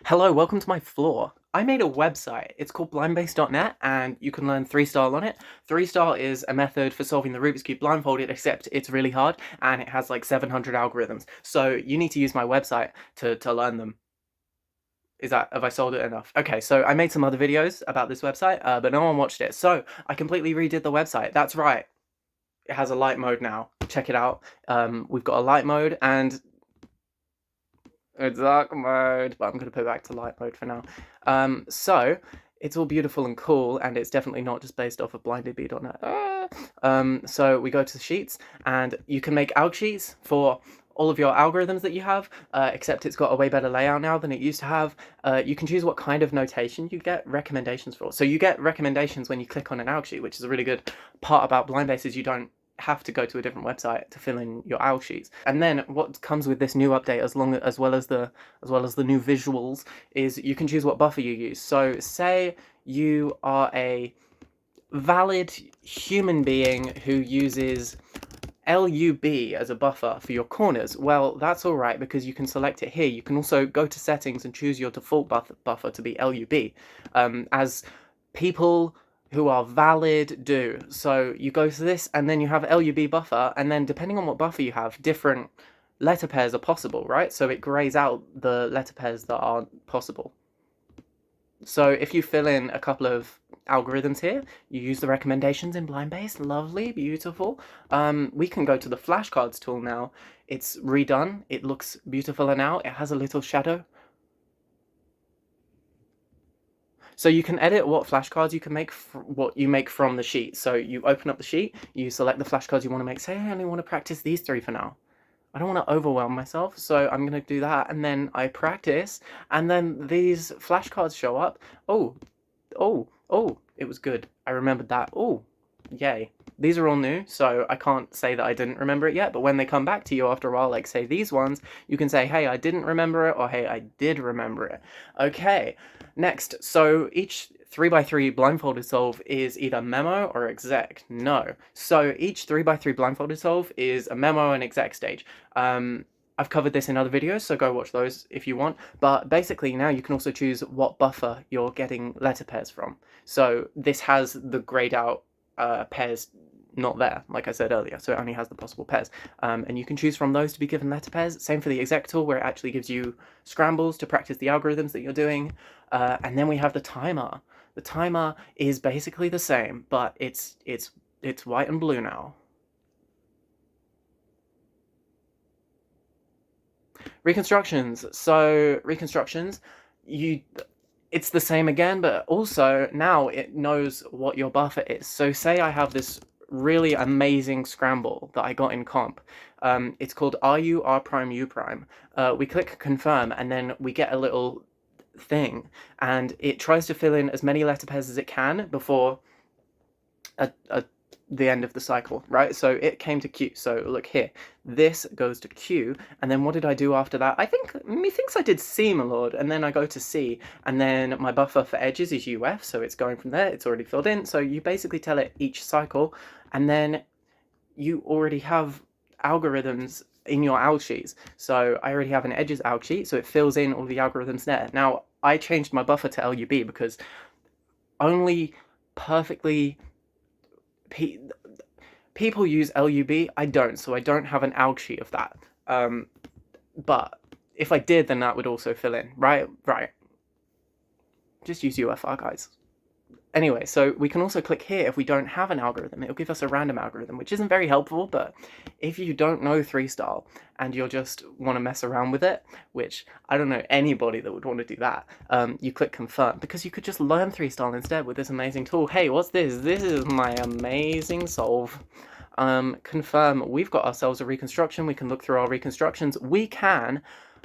Hello, welcome to my floor. I made a website. It's called blindbase.net and you can learn 3-star on it. 3-star is a method for solving the Rubik's Cube blindfolded, except it's really hard and it has like 700 algorithms. So you need to use my website to learn them. Have I sold it enough? Okay, so I made some other videos about this website, but no one watched it. So I completely redid the website. That's right. It has a light mode now. Check it out. We've got a light mode and a dark mode, but I'm going to put it back to light mode for now. So it's all beautiful and cool, and it's definitely not just based off of blindedbee.net. So we go to the sheets, and you can make alg sheets for all of your algorithms that you have, except it's got a way better layout now than it used to have. You can choose what kind of notation you get recommendations for. So you get recommendations when you click on an alg sheet, which is a really good part about Blindbase is you don't have to go to a different website to fill in your alg sheets. And then what comes with this new update, as well as the new visuals, is you can choose what buffer you use. So say you are a valid human being who uses LUB as a buffer for your corners. Well, that's all right because you can select it here. You can also go to settings and choose your default buffer to be LUB, as people who are valid do. So you go to this and then you have LUB buffer, and then depending on what buffer you have, different letter pairs are possible, right? So it grays out the letter pairs that aren't possible. So if you fill in a couple of algorithms here, you use the recommendations in Blindbase, lovely, beautiful. We can go to the flashcards tool now. It's redone, it looks beautiful now, it has a little shadow. So you can edit what flashcards you can make, what you make from the sheet. So you open up the sheet, you select the flashcards you want to make. Say I only want to practice these 3 for now. I don't want to overwhelm myself, so I'm going to do that, and then I practice, and then these flashcards show up. Oh, it was good. I remembered that. Oh, yay. These are all new, so I can't say that I didn't remember it yet, but when they come back to you after a while, like say these ones, you can say, hey, I didn't remember it, or hey, I did remember it. Okay, next, so each 3x3 blindfolded solve is either memo or exec. No. So each 3x3 blindfolded solve is a memo and exec stage. I've covered this in other videos, so go watch those if you want. But basically now you can also choose what buffer you're getting letter pairs from. So this has the grayed out pairs not there, like I said earlier, so it only has the possible pairs. And you can choose from those to be given letter pairs. Same for the exec tool, where it actually gives you scrambles to practice the algorithms that you're doing. And then we have the timer. The timer is basically the same, but it's white and blue now. Reconstructions. So reconstructions, it's the same again, but also now it knows what your buffer is. So say I have this really amazing scramble that I got in comp. It's called RU R prime U prime. We click confirm and then we get a little thing, and it tries to fill in as many letter pairs as it can before the end of the cycle, right? So it came to Q. So look here, this goes to Q, and then what did I do after that? I think methinks I did C, my lord, and then I go to C, and then my buffer for edges is UF, so it's going from there. It's already filled in. So you basically tell it each cycle, and then you already have algorithms in your alg sheets. So I already have an edges alg sheet, so it fills in all the algorithms there. Now I changed my buffer to LUB because only perfectly people use LUB. I don't, so I don't have an alg sheet of that. But if I did, then that would also fill in, right? Right. Just use UFR, guys. Anyway, so we can also click here if we don't have an algorithm. It'll give us a random algorithm, which isn't very helpful, but if you don't know 3-star and you'll just want to mess around with it, which I don't know anybody that would want to do that, you click confirm, because you could just learn 3-star instead with this amazing tool. Hey, what's this? This is my amazing solve. Confirm, we've got ourselves a reconstruction. We can look through our reconstructions. We can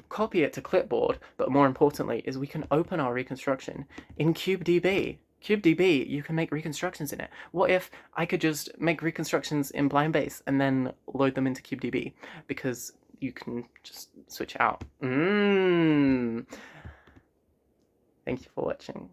copy it to clipboard, but more importantly is we can open our reconstruction in CubeDB. CubeDB, you can make reconstructions in it. What if I could just make reconstructions in Blindbase and then load them into CubeDB? Because you can just switch out. Thank you for watching.